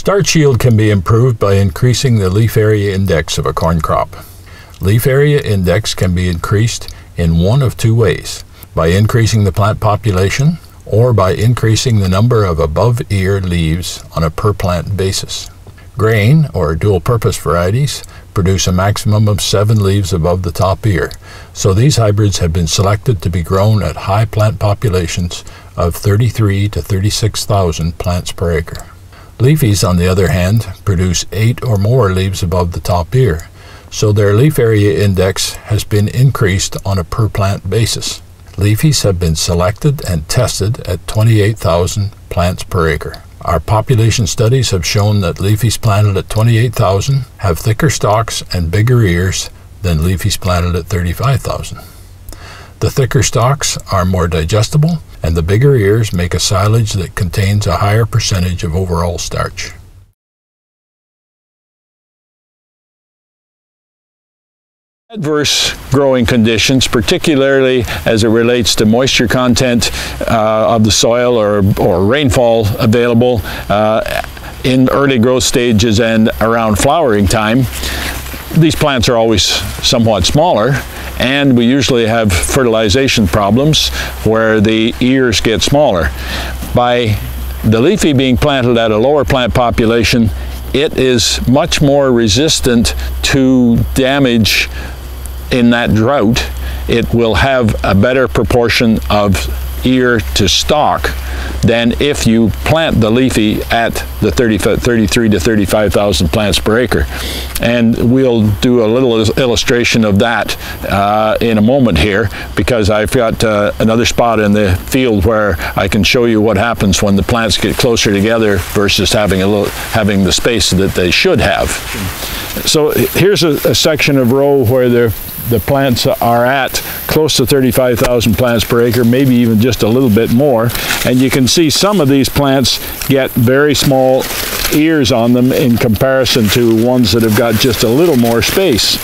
Starch yield can be improved by increasing the leaf area index of a corn crop. Leaf area index can be increased in one of two ways: by increasing the plant population or by increasing the number of above-ear leaves on a per-plant basis. Grain, or dual-purpose varieties, produce a maximum of 7 leaves above the top ear, so these hybrids have been selected to be grown at high plant populations of 33 to 36,000 plants per acre. Leafies, on the other hand, produce 8 or more leaves above the top ear, so their leaf area index has been increased on a per-plant basis. Leafies have been selected and tested at 28,000 plants per acre. Our population studies have shown that leafies planted at 28,000 have thicker stalks and bigger ears than leafies planted at 35,000. The thicker stalks are more digestible, and the bigger ears make a silage that contains a higher percentage of overall starch. Adverse growing conditions, particularly as it relates to moisture content of the soil or rainfall available in early growth stages and around flowering time. These plants are always somewhat smaller, and we usually have fertilization problems where the ears get smaller. By the leafy being planted at a lower plant population, it is much more resistant to damage in that drought. It will have a better proportion of ear to stalk than if you plant the leafy at the 33 to 35,000 plants per acre. And we'll do a little illustration of that in a moment here, because I've got another spot in the field where I can show you what happens when the plants get closer together versus having the space that they should have. So here's a section of row where the plants are at close to 35,000 plants per acre, maybe even just a little bit more. And you can see some of these plants get very small ears on them in comparison to ones that have got just a little more space.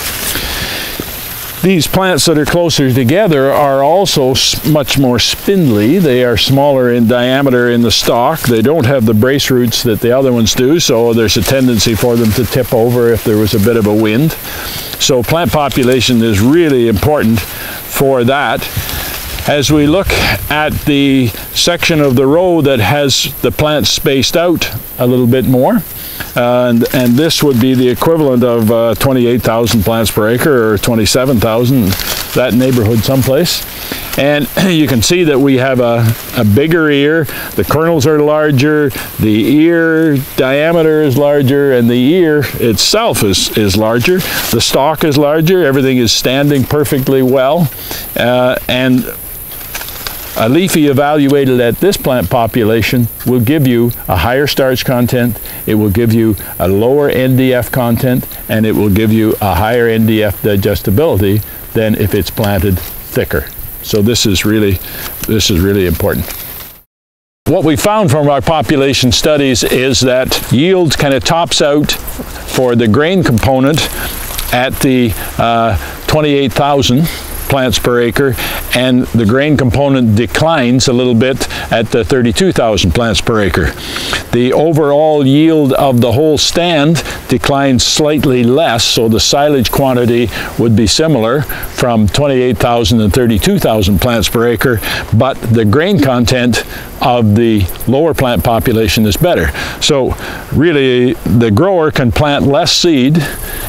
These plants that are closer together are also much more spindly. They are smaller in diameter in the stalk. They don't have the brace roots that the other ones do, so there's a tendency for them to tip over if there was a bit of a wind. So plant population is really important for that. As we look at the section of the row that has the plants spaced out a little bit more, and this would be the equivalent of 28,000 plants per acre, or 27,000, that neighborhood someplace. And you can see that we have a bigger ear, the kernels are larger, the ear diameter is larger, and the ear itself is larger. The stalk is larger, everything is standing perfectly well, and a leafy evaluated at this plant population will give you a higher starch content, it will give you a lower NDF content, and it will give you a higher NDF digestibility than if it's planted thicker. So this is really important. What we found from our population studies is that yield kind of tops out for the grain component at the 28,000 plants per acre, and the grain component declines a little bit at the 32,000 plants per acre. The overall yield of the whole stand declines slightly less, so the silage quantity would be similar from 28,000 and 32,000 plants per acre, but the grain content of the lower plant population is better. So really the grower can plant less seed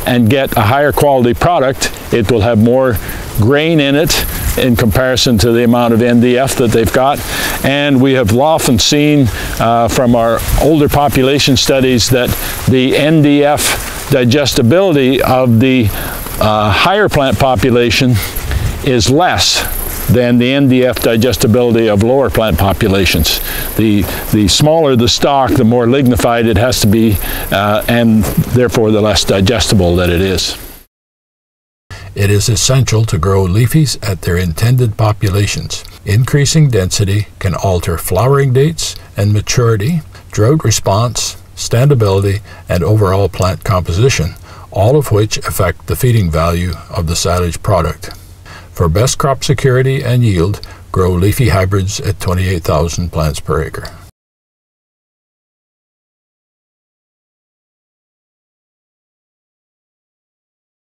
and get a higher quality product. It will have more grain in it in comparison to the amount of NDF that they've got. And we have often seen from our older population studies that the NDF digestibility of the higher plant population is less than the NDF digestibility of lower plant populations. The smaller the stalk, the more lignified it has to be, and therefore the less digestible that it is. It is essential to grow leafies at their intended populations. Increasing density can alter flowering dates and maturity, drought response, standability, and overall plant composition, all of which affect the feeding value of the silage product. For best crop security and yield, grow leafy hybrids at 28,000 plants per acre.